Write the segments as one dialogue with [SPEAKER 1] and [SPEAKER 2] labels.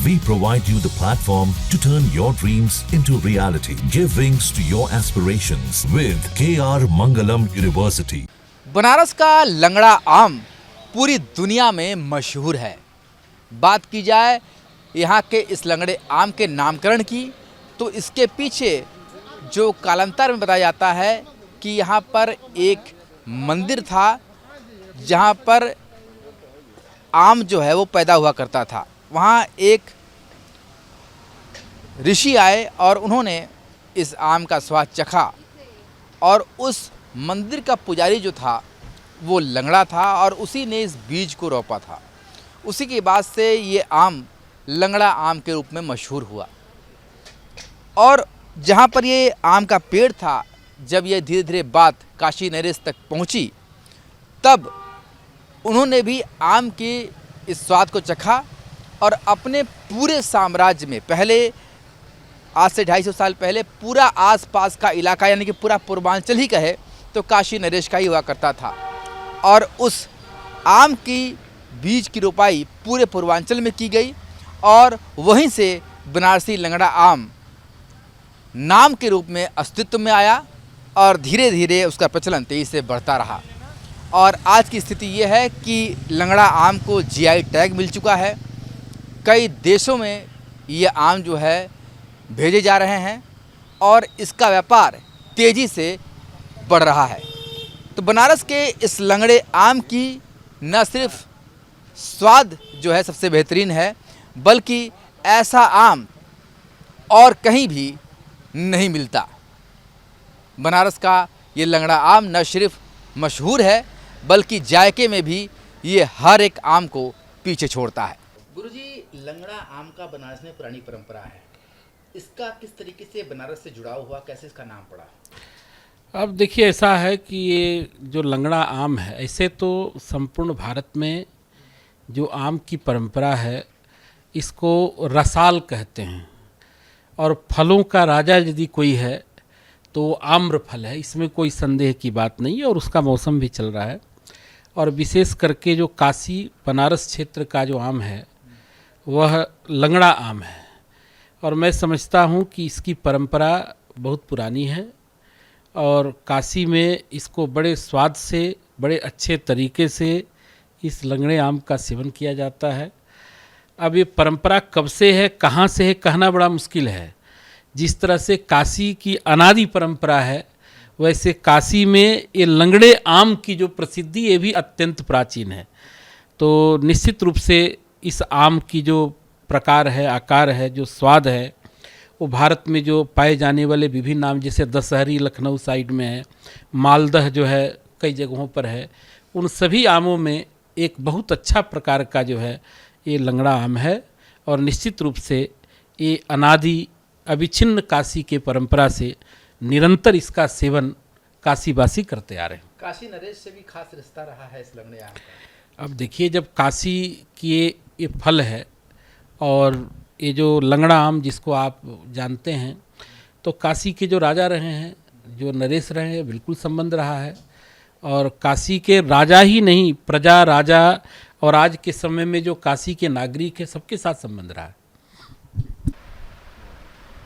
[SPEAKER 1] We provide you the platform to turn your dreams into reality. Give wings to your aspirations with KR Mangalam University.
[SPEAKER 2] Banaras का लंगड़ा आम पूरी दुनिया में मशहूर है। बात की जाए यहाँ के इस लंगड़े आम के नामकरण की तो इसके पीछे जो कालांतर में बताया जाता है कि यहाँ पर एक मंदिर था जहाँ पर आम जो है वो पैदा हुआ करता था। वहाँ एक ऋषि आए और उन्होंने इस आम का स्वाद चखा और उस मंदिर का पुजारी जो था वो लंगड़ा था और उसी ने इस बीज को रोपा था। उसी के बाद से ये आम लंगड़ा आम के रूप में मशहूर हुआ। और जहाँ पर ये आम का पेड़ था, जब ये धीरे धीरे बात काशी नरेश तक पहुँची तब उन्होंने भी आम के इस स्वाद को चखा और अपने पूरे साम्राज्य में पहले आज से 250 साल पहले पूरा आसपास का इलाका यानी कि पूरा पूर्वांचल ही कहे तो काशी नरेश का ही हुआ करता था। और उस आम की बीज की रोपाई पूरे पूर्वांचल में की गई और वहीं से बनारसी लंगड़ा आम नाम के रूप में अस्तित्व में आया और धीरे धीरे उसका प्रचलन तेजी से बढ़ता रहा। और आज की स्थिति ये है कि लंगड़ा आम को जीआई टैग मिल चुका है। कई देशों में ये आम जो है भेजे जा रहे हैं और इसका व्यापार तेज़ी से बढ़ रहा है। तो बनारस के इस लंगड़े आम की न सिर्फ स्वाद जो है सबसे बेहतरीन है, बल्कि ऐसा आम और कहीं भी नहीं मिलता। बनारस का ये लंगड़ा आम न सिर्फ मशहूर है बल्कि जायके में भी ये हर एक आम को पीछे छोड़ता है। गुरुजी, लंगड़ा आम का बनारस में पुरानी परंपरा है। इसका किस तरीके से बनारस से जुड़ाव हुआ, कैसे इसका नाम पड़ा?
[SPEAKER 3] अब देखिए, ऐसा है कि ये जो लंगड़ा आम है, ऐसे तो संपूर्ण भारत में जो आम की परंपरा है इसको रसाल कहते हैं। और फलों का राजा यदि कोई है तो आम्र फल है, इसमें कोई संदेह की बात नहीं है। और उसका मौसम भी चल रहा है। और विशेष करके जो काशी बनारस क्षेत्र का जो आम है वह लंगड़ा आम है। और मैं समझता हूँ कि इसकी परंपरा बहुत पुरानी है और काशी में इसको बड़े स्वाद से, बड़े अच्छे तरीके से इस लंगड़े आम का सेवन किया जाता है। अब ये परंपरा कब से है, कहाँ से है, कहना बड़ा मुश्किल है। जिस तरह से काशी की अनादि परंपरा है, वैसे काशी में ये लंगड़े आम की जो प्रसिद्धि ये भी अत्यंत प्राचीन है। तो निश्चित रूप से इस आम की जो प्रकार है, आकार है, जो स्वाद है, वो भारत में जो पाए जाने वाले विभिन्न आम जैसे दशहरी लखनऊ साइड में है, मालदह जो है कई जगहों पर है, उन सभी आमों में एक बहुत अच्छा प्रकार का जो है ये लंगड़ा आम है। और निश्चित रूप से ये अनादि अविच्छिन्न काशी के परंपरा से निरंतर इसका सेवन काशीवासी करते आ रहे हैं।
[SPEAKER 2] काशी नरेश से भी खास रिश्ता रहा है इस लंगड़े आम का।
[SPEAKER 3] अब देखिए, जब काशी की ये फल है और ये जो लंगड़ा आम जिसको आप जानते हैं, तो काशी के जो राजा रहे हैं, जो नरेश रहे हैं, बिल्कुल संबंध रहा है। और काशी के राजा ही नहीं, प्रजा, राजा और आज के समय में जो काशी के नागरिक हैं, सबके साथ संबंध रहा है।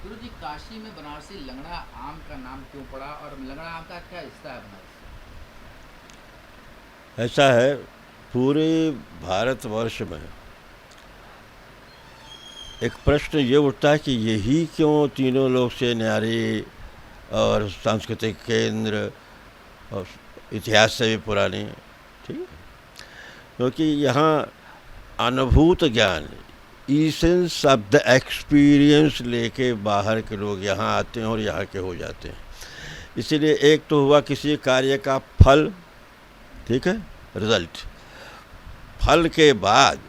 [SPEAKER 2] गुरुजी, काशी में बनारसी लंगड़ा आम का नाम क्यों पड़ा और लंगड़ा आम का क्या रिश्ता है बनारस?
[SPEAKER 4] ऐसा है, पूरे भारतवर्ष में एक प्रश्न ये उठता है कि यही क्यों तीनों लोग से न्यारी और सांस्कृतिक केंद्र और इतिहास से भी पुरानी, ठीक है, क्योंकि यहाँ अनुभूत ज्ञान, ईसेंस ऑफ द एक्सपीरियंस लेके बाहर के लोग यहाँ आते हैं और यहाँ के हो जाते हैं। इसीलिए एक तो हुआ किसी कार्य का फल, ठीक है, रिजल्ट। फल के बाद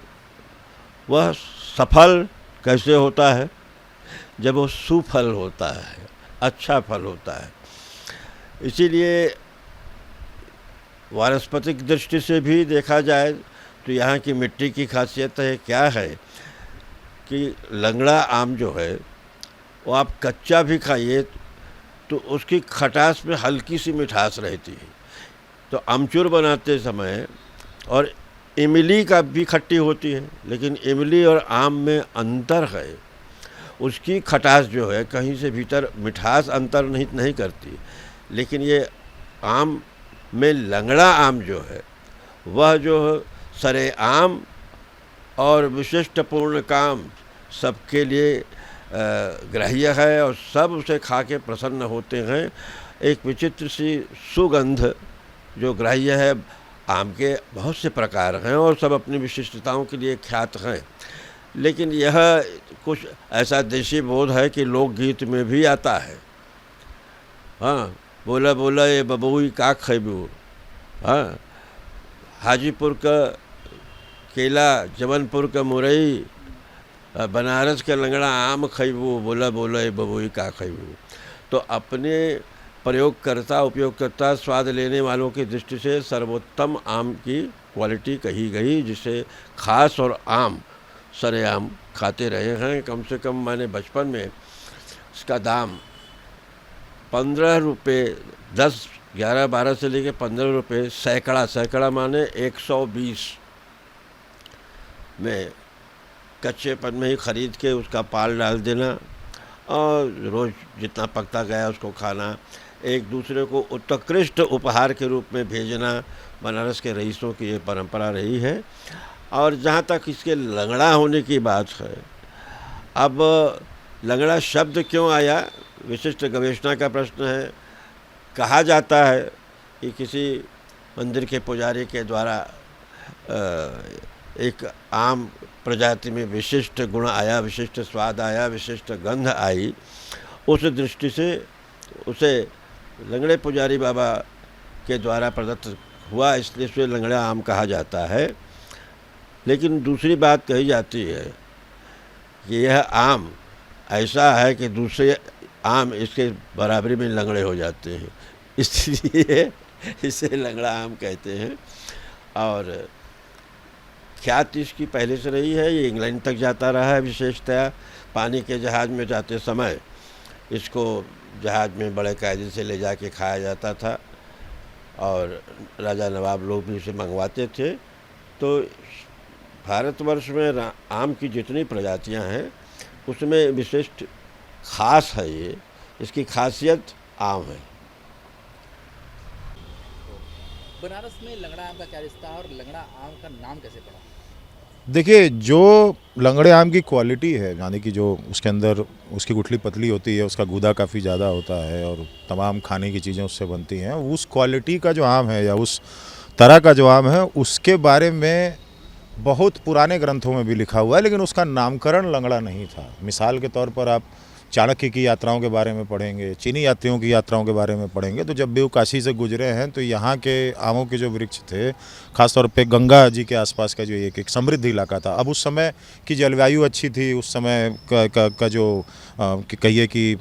[SPEAKER 4] वह सफल कैसे होता है? जब वो सुफल होता है, अच्छा फल होता है। इसीलिए वानस्पतिक दृष्टि से भी देखा जाए तो यहाँ की मिट्टी की खासियत है क्या है कि लंगड़ा आम जो है वो आप कच्चा भी खाइए तो उसकी खटास में हल्की सी मिठास रहती है। तो अमचूर बनाते समय और इमली का भी खट्टी होती है, लेकिन इमली और आम में अंतर है। उसकी खटास जो है कहीं से भीतर मिठास अंतर नहीं करती, लेकिन ये आम में लंगड़ा आम जो है वह जो सरेआम और विशिष्टपूर्ण काम सबके लिए ग्राह्य है और सब उसे खा के प्रसन्न होते हैं। एक विचित्र सी सुगंध जो ग्राह्य है। आम के बहुत से प्रकार हैं और सब अपनी विशिष्टताओं के लिए ख्यात हैं, लेकिन यह कुछ ऐसा देशी बोध है कि लोकगीत में भी आता है। हाँ, बोला बोला ये बबुई का खैबू, हाँ, हाजीपुर का केला, जबलपुर का मुरई, बनारस का लंगड़ा आम खैबू, बोला बोला ये बबुई का खैबू। तो अपने प्रयोगकर्ता उपयोगकर्ता स्वाद लेने वालों की दृष्टि से सर्वोत्तम आम की क्वालिटी कही गई, जिसे खास और आम सरेआम खाते रहे हैं। कम से कम मैंने बचपन में इसका दाम 15 रुपये, 10, 11, 12 से लेके 15 रुपये सैकड़ा माने 120 में कच्चेपन में ही ख़रीद के उसका पाल डाल देना और रोज़ जितना पकता गया उसको खाना, एक दूसरे को उत्कृष्ट उपहार के रूप में भेजना बनारस के रईसों की ये परंपरा रही है। और जहाँ तक इसके लंगड़ा होने की बात है, अब लंगड़ा शब्द क्यों आया, विशिष्ट गवेषणा का प्रश्न है। कहा जाता है कि किसी मंदिर के पुजारी के द्वारा एक आम प्रजाति में विशिष्ट गुण आया, विशिष्ट स्वाद आया, विशिष्ट गंध आई। उस दृष्टि से उसे लंगड़े पुजारी बाबा के द्वारा प्रदत्त हुआ, इसलिए उसे लंगड़ा आम कहा जाता है। लेकिन दूसरी बात कही जाती है कि यह आम ऐसा है कि दूसरे आम इसके बराबरी में लंगड़े हो जाते हैं, इसलिए इसे लंगड़ा आम कहते हैं। और ख्याति इसकी पहले से रही है, ये इंग्लैंड तक जाता रहा है। विशेषतया पानी के जहाज़ में जाते समय इसको जहाज़ में बड़े कायदे से ले जाके खाया जाता था और राजा नवाब लोग भी इसे मंगवाते थे। तो भारतवर्ष में आम की जितनी प्रजातियां हैं उसमें विशिष्ट खास है ये, इसकी खासियत आम है।
[SPEAKER 2] बनारस में लंगड़ा आम का क्या रिश्ता है और लंगड़ा आम का नाम कैसे पड़ा?
[SPEAKER 5] देखिए, जो लंगड़े आम की क्वालिटी है, यानी कि जो उसके अंदर उसकी गुठली पतली होती है, उसका गूदा काफ़ी ज़्यादा होता है और तमाम खाने की चीज़ें उससे बनती हैं, उस क्वालिटी का जो आम है या उस तरह का जो आम है उसके बारे में बहुत पुराने ग्रंथों में भी लिखा हुआ है, लेकिन उसका नामकरण लंगड़ा नहीं था। मिसाल के तौर पर आप चाणक्य की यात्राओं के बारे में पढ़ेंगे, चीनी यात्रियों की यात्राओं के बारे में पढ़ेंगे, तो जब भी वो काशी से गुजरे हैं तो यहाँ के आमों के जो वृक्ष थे, खासतौर पे गंगा जी के आसपास का जो एक समृद्ध इलाका था। अब उस समय की जलवायु अच्छी थी, उस समय का जो कहिए कि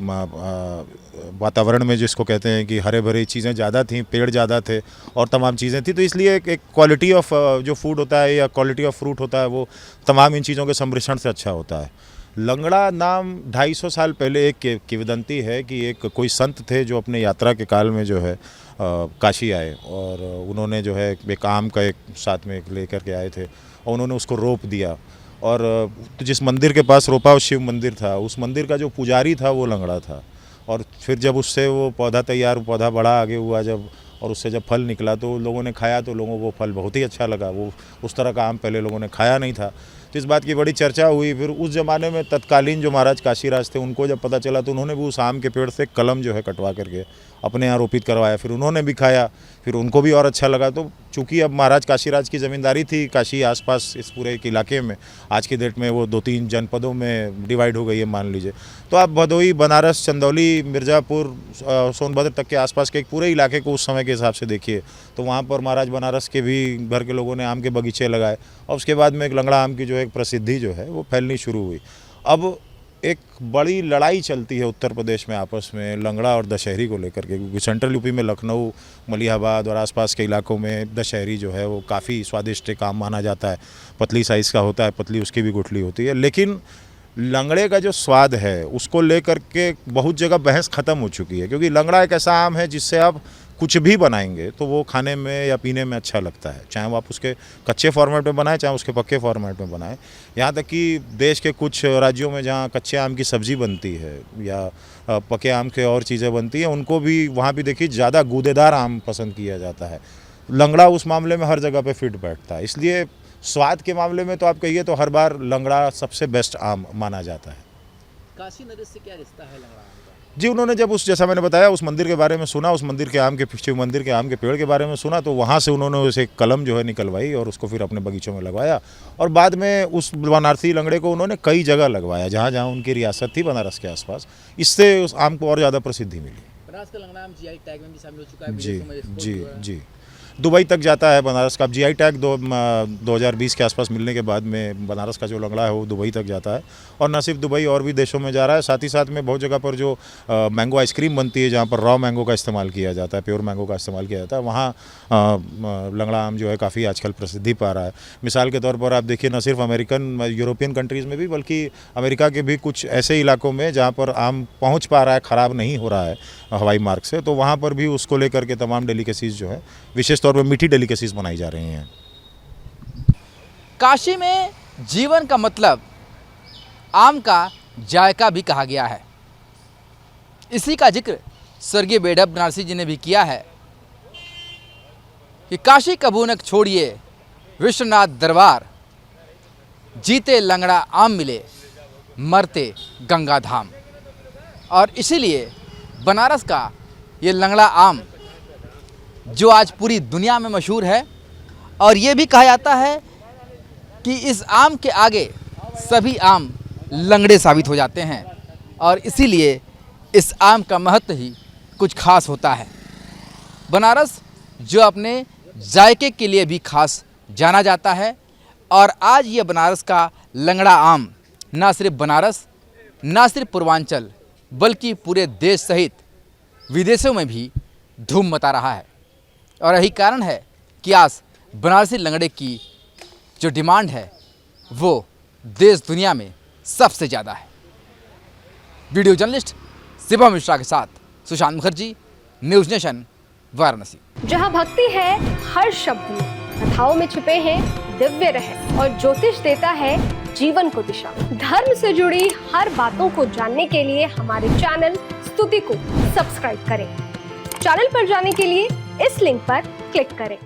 [SPEAKER 5] वातावरण में जिसको कहते हैं कि हरे भरे चीज़ें ज़्यादा थीं, पेड़ ज़्यादा थे और तमाम चीज़ें थी, तो इसलिए एक क्वालिटी ऑफ जो फूड होता है या क्वालिटी ऑफ फ्रूट होता है वो तमाम इन चीज़ों के सम्मिश्रण से अच्छा होता है। लंगड़ा नाम 250 साल पहले एक किंवदंती है कि एक कोई संत थे जो अपने यात्रा के काल में जो है काशी आए और उन्होंने जो है एक आम का एक साथ में लेकर के आए थे और उन्होंने उसको रोप दिया और जिस मंदिर के पास रोपा वो शिव मंदिर था, उस मंदिर का जो पुजारी था वो लंगड़ा था। और फिर जब उससे वो पौधा तैयार, पौधा बड़ा आगे हुआ जब और उससे जब फल निकला तो लोगों ने खाया तो लोगों को वो फल बहुत ही अच्छा लगा। वो उस तरह का आम पहले लोगों ने खाया नहीं था, तो इस बात की बड़ी चर्चा हुई। फिर उस ज़माने में तत्कालीन जो महाराज काशीराज थे उनको जब पता चला तो उन्होंने भी उस आम के पेड़ से कलम जो है कटवा करके अपने यहाँ रोपित करवाया, फिर उन्होंने भी खाया, फिर उनको भी और अच्छा लगा। तो चूँकि अब महाराज काशीराज की ज़मींदारी थी काशी आसपास इस पूरे एक इलाके में, आज की डेट में वो 2-3 जनपदों में डिवाइड हो गई है मान लीजिए। तो आप भदोही, बनारस, चंदौली, मिर्ज़ापुर, सोनभद्र तक के आसपास के एक पूरे इलाके को उस समय के हिसाब से देखिए तो वहाँ पर महाराज बनारस के भी भर के लोगों ने आम के बगीचे लगाए और उसके बाद में एक लंगड़ा आम की जो एक प्रसिद्धि जो है वो फैलनी शुरू हुई। अब एक बड़ी लड़ाई चलती है उत्तर प्रदेश में आपस में लंगड़ा और दशहरी को लेकर के, क्योंकि सेंट्रल यूपी में लखनऊ, मलिहाबाद और आसपास के इलाकों में दशहरी जो है वो काफ़ी स्वादिष्ट एक आम माना जाता है। पतली साइज़ का होता है, पतली उसकी भी गुठली होती है, लेकिन लंगड़े का जो स्वाद है उसको लेकर के बहुत जगह बहस ख़त्म हो चुकी है, क्योंकि लंगड़ा एक ऐसा आम है जिससे आप कुछ भी बनाएंगे तो वो खाने में या पीने में अच्छा लगता है, चाहे वो आप उसके कच्चे फॉर्मेट में बनाएं चाहे उसके पक्के फॉर्मेट में बनाएं। यहाँ तक कि देश के कुछ राज्यों में जहाँ कच्चे आम की सब्ज़ी बनती है या पके आम के और चीज़ें बनती हैं, उनको भी वहाँ भी देखिए ज़्यादा गूदेदार आम पसंद किया जाता है। लंगड़ा उस मामले में हर जगह पे फिट बैठता है, इसलिए स्वाद के मामले में तो आप कहिए तो हर बार लंगड़ा सबसे बेस्ट आम माना जाता है।
[SPEAKER 2] काशी नरेश से क्या रिश्ता है लंगड़ा आम का?
[SPEAKER 5] जी, उन्होंने जब जैसा मैंने बताया उस मंदिर के बारे में सुना, उस मंदिर के आम के शिव मंदिर के आम के पेड़ के बारे में सुना, तो वहाँ से उन्होंने उसे कलम जो है निकलवाई और उसको फिर अपने बगीचों में लगवाया। और बाद में उस बनारसी लंगड़े को उन्होंने कई जगह लगवाया जहाँ जहाँ उनकी रियासत थी बनारस के आसपास। इससे उस आम को और ज़्यादा प्रसिद्धि मिली।
[SPEAKER 2] बनारस का लंगड़ा आम जीआई टैग में भी शामिल हो चुका है,
[SPEAKER 5] जी
[SPEAKER 2] विदेशों में एक्सपोर्ट
[SPEAKER 5] जी
[SPEAKER 2] हुआ है।
[SPEAKER 5] जी, दुबई तक जाता है बनारस का। अब जीआई टैग 2020 के आसपास मिलने के बाद में बनारस का जो लंगड़ा है वो दुबई तक जाता है, और न सिर्फ दुबई और भी देशों में जा रहा है। साथ ही साथ में बहुत जगह पर जो मैंगो आइसक्रीम बनती है, जहाँ पर रॉ मैंगो का इस्तेमाल किया जाता है, प्योर मैंगो का इस्तेमाल किया जाता है, वहाँ लंगड़ा आम जो है काफ़ी आजकल प्रसिद्धि पा रहा है। मिसाल के तौर पर आप देखिए, न सिर्फ अमेरिकन यूरोपियन कंट्रीज़ में भी बल्कि अमेरिका के भी कुछ ऐसे इलाकों में जहाँ पर आम पहुँच पा रहा है, ख़राब नहीं हो रहा है हवाई मार्ग से, तो वहाँ पर भी उसको लेकर के तमाम डेलिकेसीज़ जो है, विशेष तौर पर मीठी डेलिकेसीज़ बनाई जा रही हैं।
[SPEAKER 2] काशी में जीवन का मतलब आम का जायका भी कहा गया है। इसी का जिक्र स्वर्गीय बेढप बनारसी जी ने भी किया है कि काशी कबूनक छोड़िए विश्वनाथ दरबार, जीते लंगड़ा आम मिले मरते गंगा धाम। और इसीलिए बनारस का ये लंगड़ा आम जो आज पूरी दुनिया में मशहूर है, और ये भी कहा जाता है कि इस आम के आगे सभी आम लंगड़े साबित हो जाते हैं, और इसीलिए इस आम का महत्व ही कुछ खास होता है। बनारस जो अपने जायके के लिए भी खास जाना जाता है, और आज ये बनारस का लंगड़ा आम ना सिर्फ बनारस, ना सिर्फ पूर्वांचल, बल्कि पूरे देश सहित विदेशों में भी धूम मचा रहा है। और यही कारण है कि आज बनारसी लंगड़े की जो डिमांड है वो देश दुनिया में सबसे ज़्यादा है। वीडियो जर्नलिस्ट शिवा मिश्रा के साथ सुशांत मुखर्जी, न्यूज़ नेशन, वाराणसी।
[SPEAKER 6] जहाँ भक्ति है हर शब्द में, कथाओं में छुपे हैं दिव्य रहस्य, और ज्योतिष देता है जीवन को दिशा। धर्म से जुड़ी हर बातों को जानने के लिए हमारे चैनल स्तुति को सब्सक्राइब करें। चैनल पर जाने के लिए इस लिंक पर क्लिक करें।